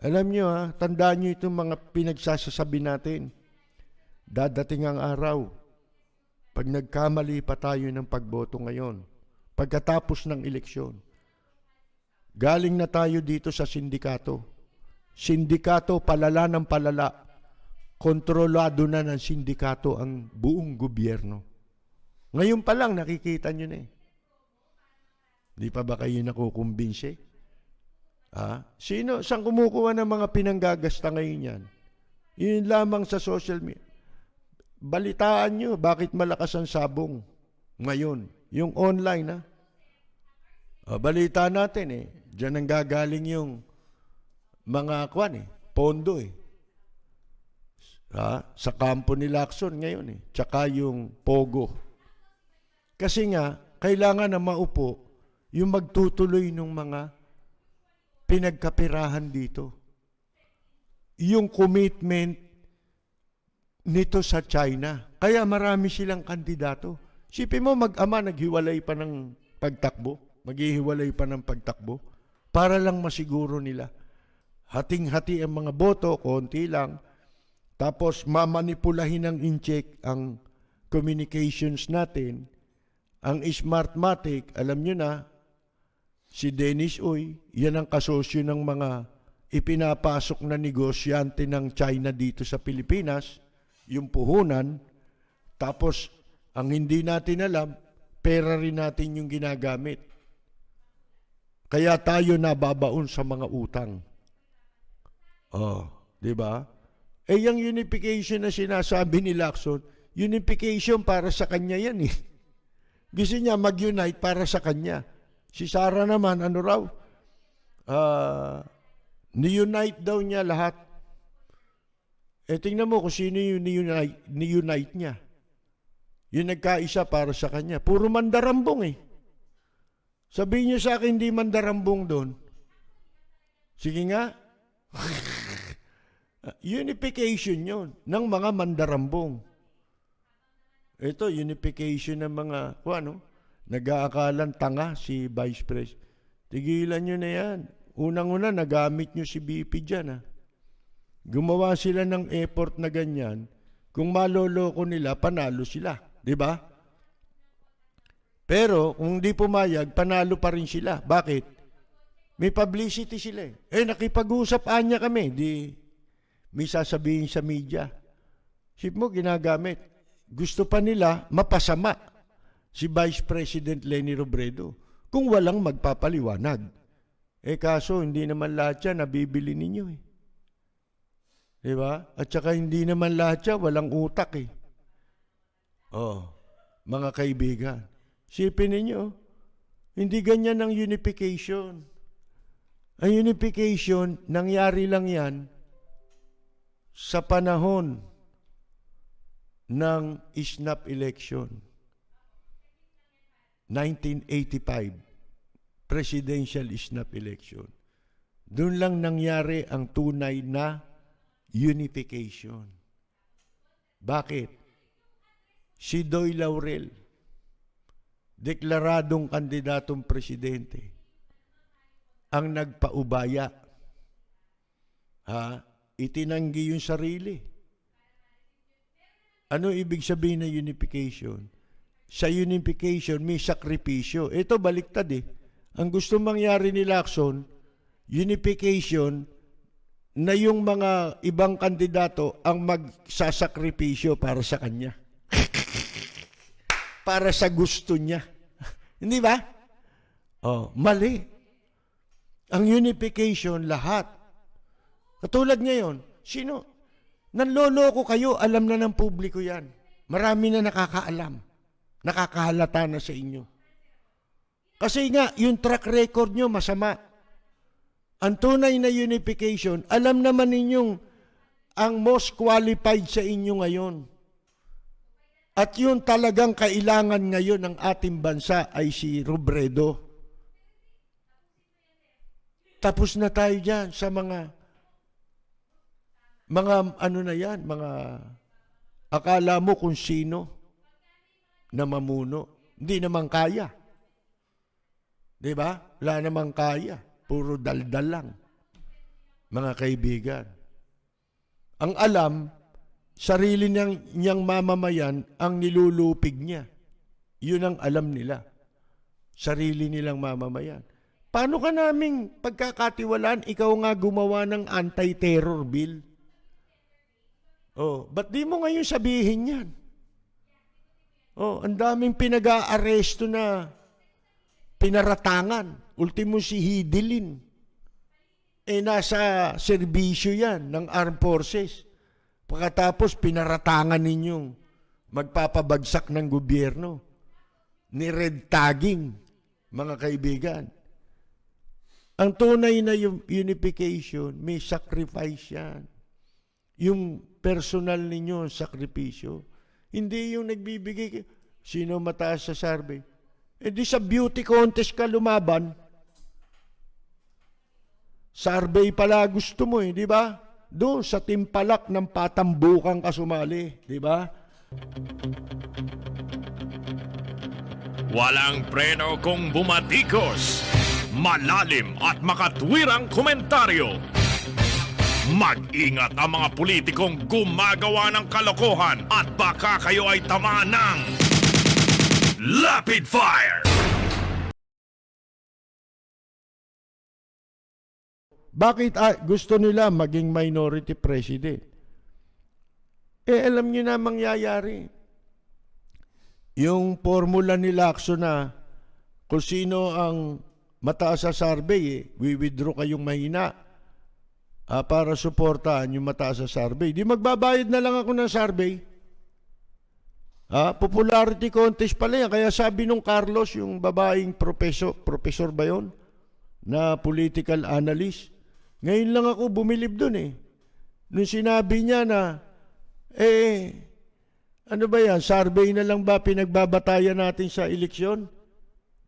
Alam nyo tandaan nyo itong mga pinagsasasabi natin. Dadating ang araw, pag nagkamali pa tayo ng pagboto ngayon, pagkatapos ng eleksyon, galing na tayo dito sa sindikato. Sindikato, palala ng palala. Kontrolado na ng sindikato ang buong gobyerno. Ngayon pa lang, nakikita nyo na eh. Di pa ba kayo nakukumbinse? Saan kumukuha ng mga pinanggagasta ngayon yan? Yun lamang sa social media. Balitaan nyo, bakit malakas ang sabong ngayon? Yung online balita natin Diyan ang gagaling yung mga pondo sa kampo ni Lacson ngayon Tsaka yung Pogo. Kasi nga, kailangan na maupo yung magtutuloy ng mga pinagkapirahan dito. Yung commitment nito sa China. Kaya marami silang kandidato. Sipin mo, mag-ama, naghiwalay pa ng pagtakbo. Maghihiwalay pa ng pagtakbo. Para lang masiguro nila. Hating-hati ang mga boto, konti lang. Tapos, mamanipulahin ng in-check ang communications natin. Ang Smartmatic, alam nyo na, si Dennis Uy, yan ang kasosyo ng mga ipinapasok na negosyante ng China dito sa Pilipinas, yung puhunan, tapos ang hindi natin alam, pera rin natin yung ginagamit. Kaya tayo nababaon sa mga utang. Di ba? Yung unification na sinasabi ni Lacson, unification para sa kanya yan Gusto niya mag-unite para sa kanya. Si Sara naman, ano raw? Ni-unite daw niya lahat. Tingnan mo kung sino yung ni-unite niya. Yung nagkaisa para sa kanya. Puro mandarambong Sabihin niyo sa akin, hindi mandarambong doon. Sige nga. Unification yun ng mga mandarambong. Ito, unification ng mga, nag-aakalan tanga si Vice President. Tigilan nyo na yan. Unang-una, nagamit nyo si BP dyan. Gumawa sila ng effort na ganyan. Kung maloloko nila, panalo sila. Di ba? Pero, kung di pumayag, panalo pa rin sila. Bakit? May publicity sila nakipag-usap niya kami. May sasabihin sa media. Sip mo, ginagamit. Gusto pa nila mapasama si Vice President Leni Robredo kung walang magpapaliwanag. Kaso hindi naman lahat yan nabibili ninyo Diba? At saka hindi naman lahat yan walang utak mga kaibigan. Sipin ninyo, hindi ganyan ang unification. Ang unification, nangyari lang yan sa panahon ng snap election. 1985, presidential snap election. Doon lang nangyari ang tunay na unification. Bakit? Si Doy Laurel, deklaradong kandidatong presidente, ang nagpaubaya. Itinanggi yung sarili. Ano ibig sabihin ng unification? Sa unification, may sakripisyo. Ito, baliktad Ang gusto mangyari ni Lacson, unification, na yung mga ibang kandidato ang magsasakripisyo para sa kanya. Para sa gusto niya. Hindi ba? Mali. Ang unification, lahat. Katulad ngayon, sino? Nanloloko kayo, alam na ng publiko yan. Marami na nakakaalam. Nakakahalata na sa inyo. Kasi nga, yung track record nyo masama. Ang tunay na unification, alam naman ninyong ang most qualified sa inyo ngayon. At yung talagang kailangan ngayon ng ating bansa ay si Robredo. Tapos na tayo dyan sa mga akala mo kung sino na mamuno. Hindi naman kaya. Diba? Wala naman kaya. Puro daldal lang. mga kaibigan. Ang alam, sarili niyang mamamayan ang nilulupig niya. Yun ang alam nila. Sarili nilang mamamayan. Paano ka naming pagkakatiwalaan, ikaw nga gumawa ng anti-terror bill? Oh, ba't di mo ngayon sabihin yan? Oh, ang daming pinag-aaresto na pinaratangan. Ultimo si Hidilin. Nasa serbisyo yan ng armed forces. Pagkatapos pinaratangan ninyong magpapabagsak ng gobyerno. Ni red tagging, mga kaibigan. Ang tunay na unification, may sacrifice yan. Yung personal ninyo, sakripisyo. Hindi yung nagbibigay, sino mataas sa survey. Di sa beauty contest ka lumaban. Survey pala gusto mo di ba? Doon sa timpalak ng patambukan ka sumali, di ba? Walang preno kung bumatikos. Malalim at makatwirang komentaryo. Mag-ingat ang mga politikong gumagawa ng kalokohan at baka kayo ay tamaan ng Rapid Fire! Bakit gusto nila maging minority president? Alam nyo na mangyayari. Yung formula ni Lacson na kung sino ang mataas sa survey, withdraw kayong mahina para suportahan yung mataas sa survey. Di magbabayad na lang ako ng survey. Popularity contest pala yan. Kaya sabi nung Carlos, yung babaeng professor ba yun? Na political analyst. Ngayon lang ako bumilib dun Nung sinabi niya na, ano ba yan? Survey na lang ba pinagbabatayan natin sa eleksyon?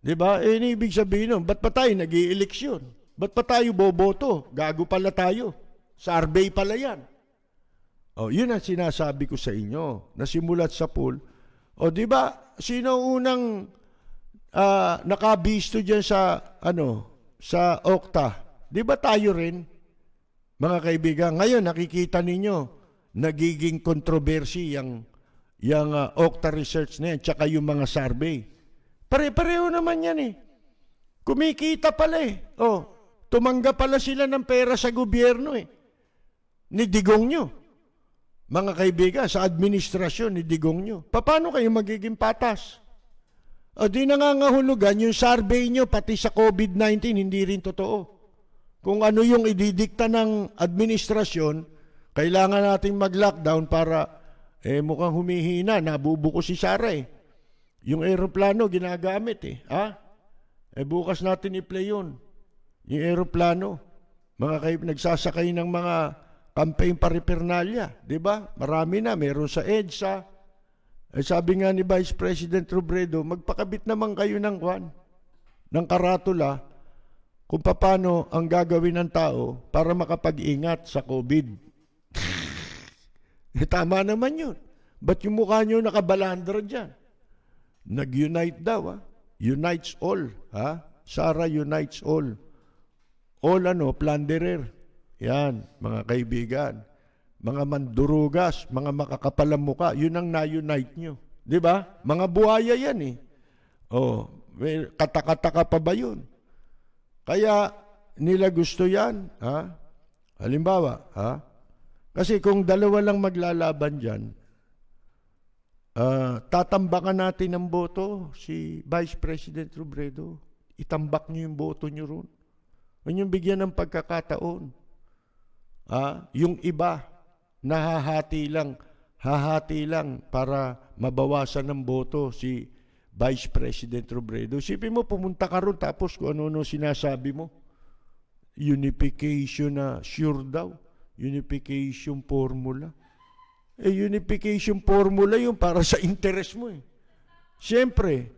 Diba? Ibig sabihin nun, ba't pa tayo nag-i-eleksyon? Ba't pa tayo boboto? Gago pala tayo. Survey pala yan. Yun ang sinasabi ko sa inyo. Nasimulat sa poll. Diba? Sino unang nakabisto dyan sa, sa Okta? Diba tayo rin? Mga kaibigan, ngayon nakikita ninyo, nagiging controversy yung Okta research na yan, tsaka yung mga survey. Pare-pareho naman yan Kumikita pala tumanggap pala sila ng pera sa gobyerno Ni Digong nyo. Mga kaibigan, sa administrasyon ni Digong nyo. Paano kayo magiging patas? Di nangangahulugan yung survey nyo pati sa COVID-19 hindi rin totoo. Kung ano yung ididikta ng administrasyon, kailangan nating mag-lockdown para mukhang humihina, nabubuko si Sara Yung aeroplano ginagamit bukas natin i-play yun. Yung aeroplano. Nagsasakay ng mga campaign paraphernalia. Diba? Marami na. Meron sa EDSA. Sabi nga ni Vice President Robredo, magpakabit naman kayo ng karatula kung paano ang gagawin ng tao para makapag-ingat sa COVID. Tama naman yun. Ba't yung mukha nyo nakabalandra dyan? Nag-unite daw, Unites all, Sara unites all. All plunderer. Yan, mga kaibigan. Mga mandurugas, mga makakapalang muka, yun ang na-unite nyo. Di ba? Mga buhaya yan may katakataka pa ba yun? Kaya nila gusto yan, Halimbawa, Kasi kung dalawa lang maglalaban dyan, tatambakan natin ng boto si Vice President Robredo. Itambak nyo yung boto nyo ron. Huwag nyo bigyan ng pagkakataon. Yung iba, hahati lang para mabawasan ng boto si Vice President Robredo. Sipin mo, pumunta ka ron tapos kung ano sinasabi mo. Unification na sure daw. Unification formula. Unification formula yung para sa interest mo Siyempre,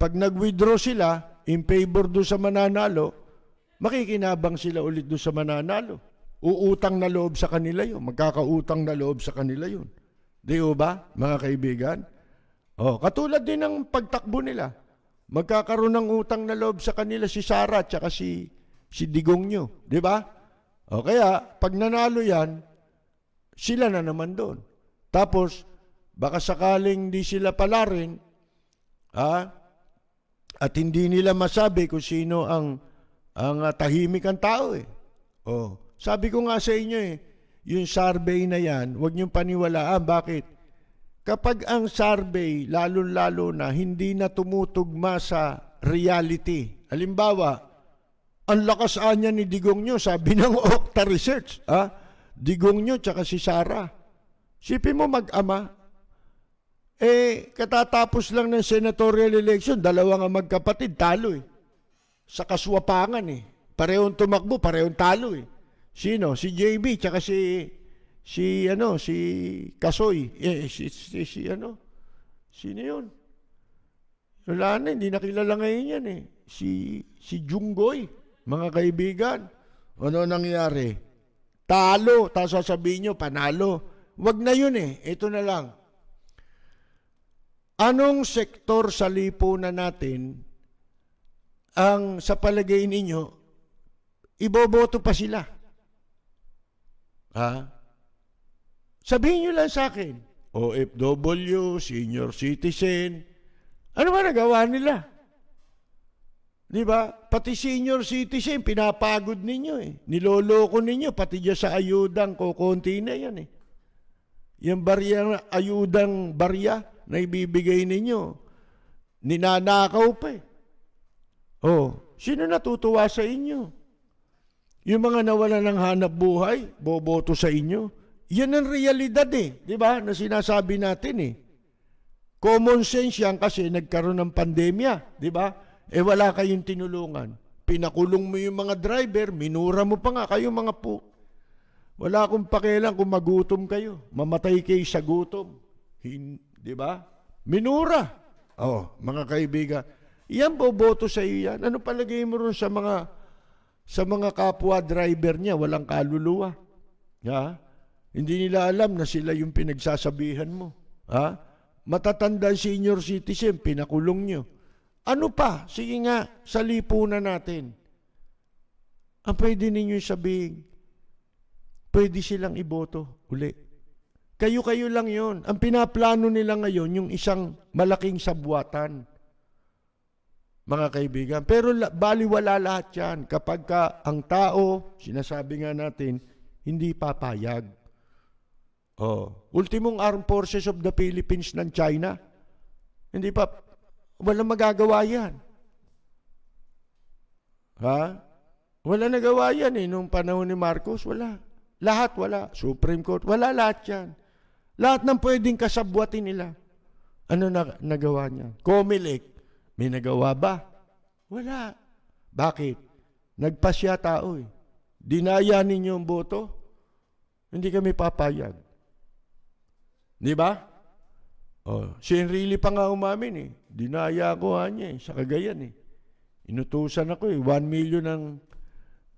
pag nag-withdraw sila in favor doon sa mananalo, makikinabang sila ulit doon sa mananalo. Uutang na loob sa kanila yun. Magkakautang na loob sa kanila yun. Di ba, mga kaibigan? Katulad din ng pagtakbo nila. Magkakaroon ng utang na loob sa kanila si Sara at saka si Digong nyo. Di ba? O kaya, pag nanalo yan, sila na naman doon. Tapos, baka sakaling di sila pala rin, at hindi nila masabi kung sino ang tahimik ang tao eh. Sabi ko nga sa inyo yung survey na yan, huwag niyong paniwalaan. Bakit? Kapag ang survey, lalo-lalo na, hindi na tumutugma sa reality. Halimbawa, ang lakas niya ni Digong nyo, sabi ng Okta Research, Digong nyo tsaka si Sara. Sipin mo mag-ama, katatapos lang ng senatorial election, dalawa nga magkapatid, talo sa kaswapangan Parehong tumakbo, parehong talo Sino? Si JB tsaka si Kasoy. Sino yun? Wala na, hindi nakilala ngayon yan Si Junggoy, mga kaibigan. Ano nangyari? Talo, tapos sasabihin nyo, panalo. Wag na yun Ito na lang. Anong sektor sa lipunan natin ang sa palagay ninyo, iboboto pa sila? Sabihin nyo lang sa akin, OFW, senior citizen, ano ba nagawa nila? Di ba? Pati senior citizen, pinapagod ninyo Niloloko ninyo, pati dyan sa ayudang kukunti na yan Yung ayudang barya na ibibigay ninyo, ninanakaw pa sino natutuwa sa inyo? Yung mga nawala ng hanap buhay, boboto sa inyo. Yan ang realidad di ba? Na sinasabi natin Common sense yan kasi nagkaroon ng pandemya, di ba? Wala kayong tinulungan. Pinakulong mo yung mga driver, minura mo pa nga kayo mga Wala akong pakialam kung magutom kayo. Mamatay kayo sa gutom. Di ba? Minura. Mga kaibigan. Yan boboto sa iyo yan. Ano palagay mo ron sa mga kapwa driver niya, walang kaluluwa. Hindi nila alam na sila yung pinagsasabihan mo. Matatanda senior citizen, pinakulong nyo. Ano pa? Sige nga, sa lipunan natin. Ang pwede ninyo sabihin, pwede silang iboto uli. Kayo-kayo lang yon. Ang pinaplano nila ngayon, yung isang malaking sabwatan. Mga kaibigan. Pero baliwala lahat yan kapag ang tao, sinasabi nga natin, hindi papayag. Ultimong Armed Forces of the Philippines ng China, walang magagawa yan. Wala nagawa yan nung panahon ni Marcos, wala. Lahat wala. Supreme Court, wala lahat yan. Lahat ng pwedeng kasabwatin nila. Ano nagawa niya? COMELEC, may nagawa ba? Wala. Bakit? Nagpasya tao Dinaya ninyo ang boto, hindi kami papayag. Di ba? Si Enrile pa nga umamin Dinaya ko niya sa Cagayan Inutusan ako 1 million ang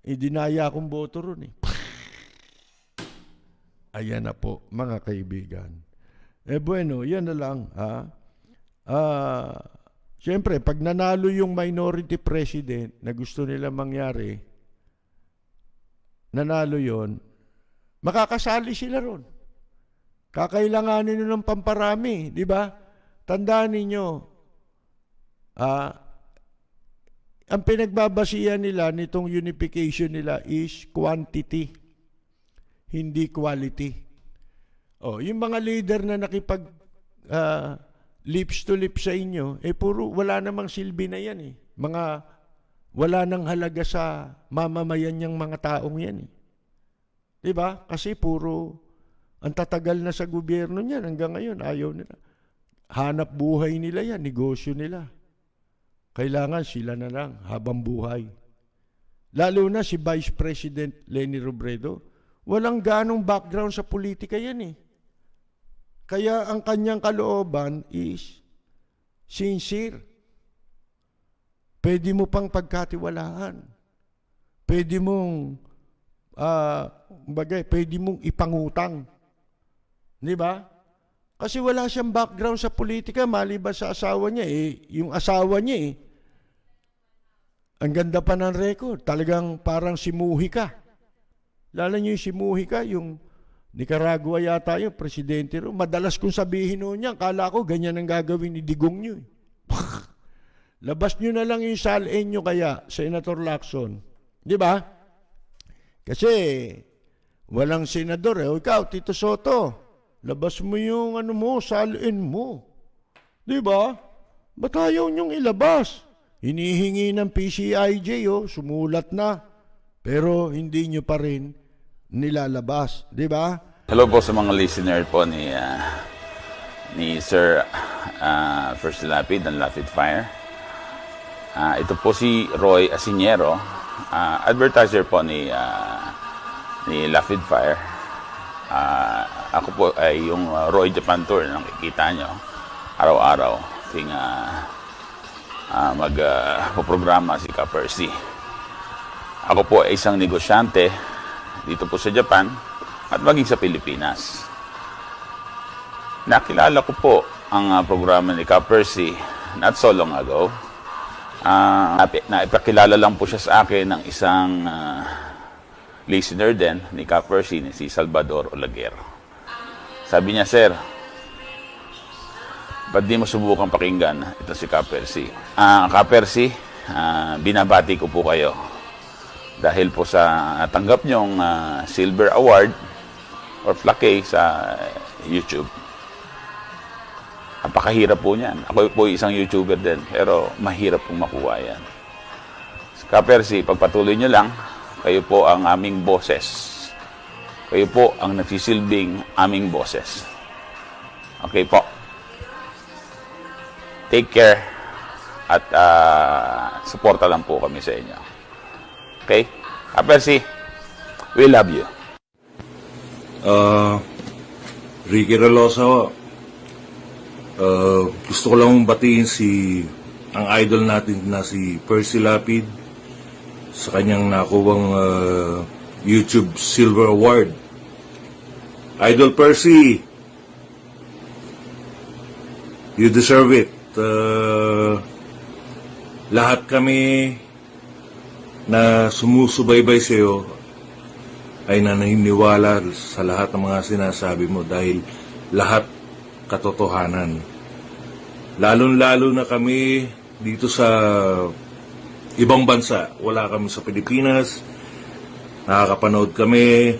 dinaya akong boto ron Ayan na po, mga kaibigan. Bueno, yan na lang. Siyempre, pag nanalo yung minority president na gusto nila mangyari, nanalo yon, makakasali sila ron. Kakailanganin nyo ng pamparami, di ba? Tandaan ninyo, ang pinagbabasihan nila nitong unification nila is quantity, hindi quality. Yung mga leader na nakipag lips to lips sa inyo, puro wala namang silbi na yan wala nang halaga sa mamamayan niyang mga taong yan Diba? Kasi puro ang tatagal na sa gobyerno niyan hanggang ngayon, ayaw nila. Hanap buhay nila yan, negosyo nila. Kailangan sila na lang habang buhay. Lalo na si Vice President Leni Robredo, walang ganong background sa politika yan Kaya ang kanyang kalooban is sincere. Pwede mo pang pagkatiwalaan. Pwede mong pwede mong ipangutang. Di ba? Kasi wala siyang background sa politika maliban sa asawa niya yung asawa niya ang ganda pa ng record. Talagang parang si Mujica. Lalo niyo yung si Mujica, yung Nicaragua yata yung presidente ro. Madalas kong sabihin noon niya, kala ko ganyan ang gagawin ni Digong niyo. Labas niyo na lang yung salin niyo kaya, Senator Lacson. Di ba? Kasi walang senador eh. O ikaw, Tito Soto, labas mo yung ano mo, salin mo. Di ba? Ba't ayaw niyong ilabas? Hinihingi ng PCIJ, sumulat na. Pero hindi niyo pa rin nilalabas. Di ba? Hello po sa mga listener po ni Sir Percy Lapid ng Lapid Fire. Ito po si Roy Asiniero, advertiser po ni Lapid Fire. Ako po ay yung Roy Japan Tour na nakikita nyo araw-araw ting magpo-programa si Ka Percy. Ako po ay isang negosyante dito po sa Japan at maging sa Pilipinas. Nakilala ko po ang programa ni Ka Percy not so long ago. Naipakilala lang po siya sa akin ng isang listener din ni Ka Percy, ni si Salvador Olaguer. Sabi niya, "Sir, ba't di mo subukang pakinggan ito si Ka Percy?" Ka Percy, binabati ko po kayo dahil po sa natanggap niyong Silver Award or Plaque sa YouTube. Napakahirap po niyan. Ako po isang YouTuber din, pero mahirap pong makuha yan. Ka Percy, pagpatuloy niyo lang, kayo po ang aming boses. Kayo po ang nagsisilbing aming boses. Okay po. Take care at suporta lang po kami sa inyo. Okay? Ka Percy, we love you. Ricky Relosa, gusto ko lang batiin ang idol natin na si Percy Lapid sa kanyang nakuwang YouTube Silver Award. Idol Percy, you deserve it. Lahat kami na sumusubaybay sa iyo ay naniniwala sa lahat ng mga sinasabi mo dahil lahat katotohanan. Lalong-lalo na kami dito sa ibang bansa. Wala kami sa Pilipinas. Nakakapanood kami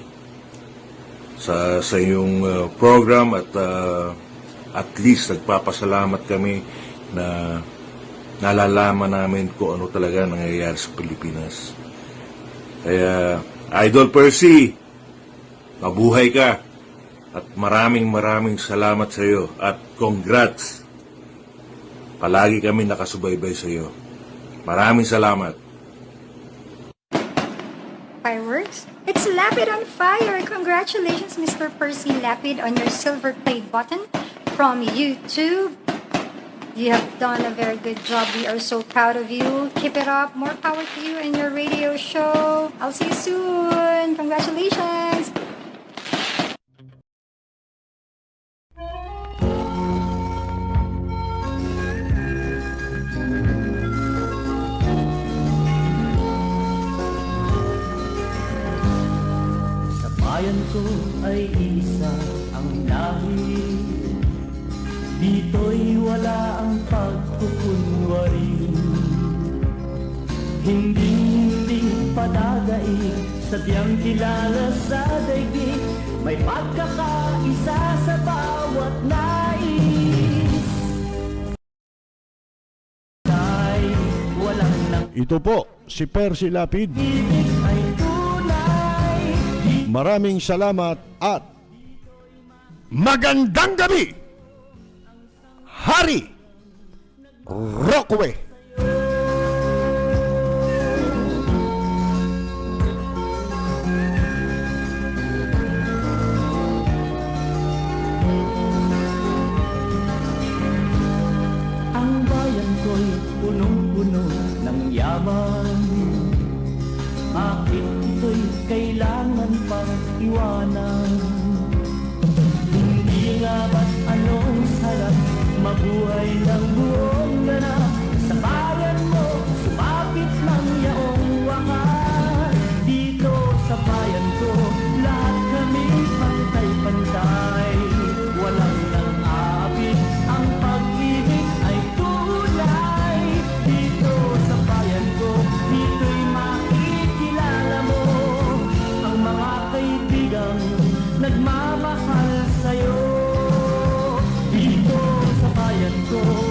sa iyong program at least nagpapasalamat kami na nalalaman namin kung ano talaga nangyayari sa Pilipinas. Kaya, Idol Percy, mabuhay ka at maraming salamat sa iyo at congrats. Palagi kami nakasubaybay sa iyo. Maraming salamat. Fireworks? It's Lapid on fire! Congratulations, Mr. Percy Lapid, on your silver play button from YouTube. You have done a very good job. We are so proud of you. Keep it up. More power to you and your radio show. I'll see you soon. Congratulations! Sa bayan ko ay isa ang lahi. Dito'y wala ang pagkukunwari. Hindi padadaig, sadyang kilala sa daigdig. May pagkakaisa sa bawat nais. Ay walang nang Ito po, si Percy Lapid. ibig ay tunay. Maraming salamat at magandang gabi, Hari Rockaway. Ang bayan ko'y punong-puno ng yaman. Bakit ito'y kailangan pang iwanan? Hindi nga ba't anong sarap mabuhay ng buong ganap? Sa bayan mo, sumapit lang yaong wakas. Dito sa bayan ko, walang nagmamahal sa'yo. Dito sa bayan ko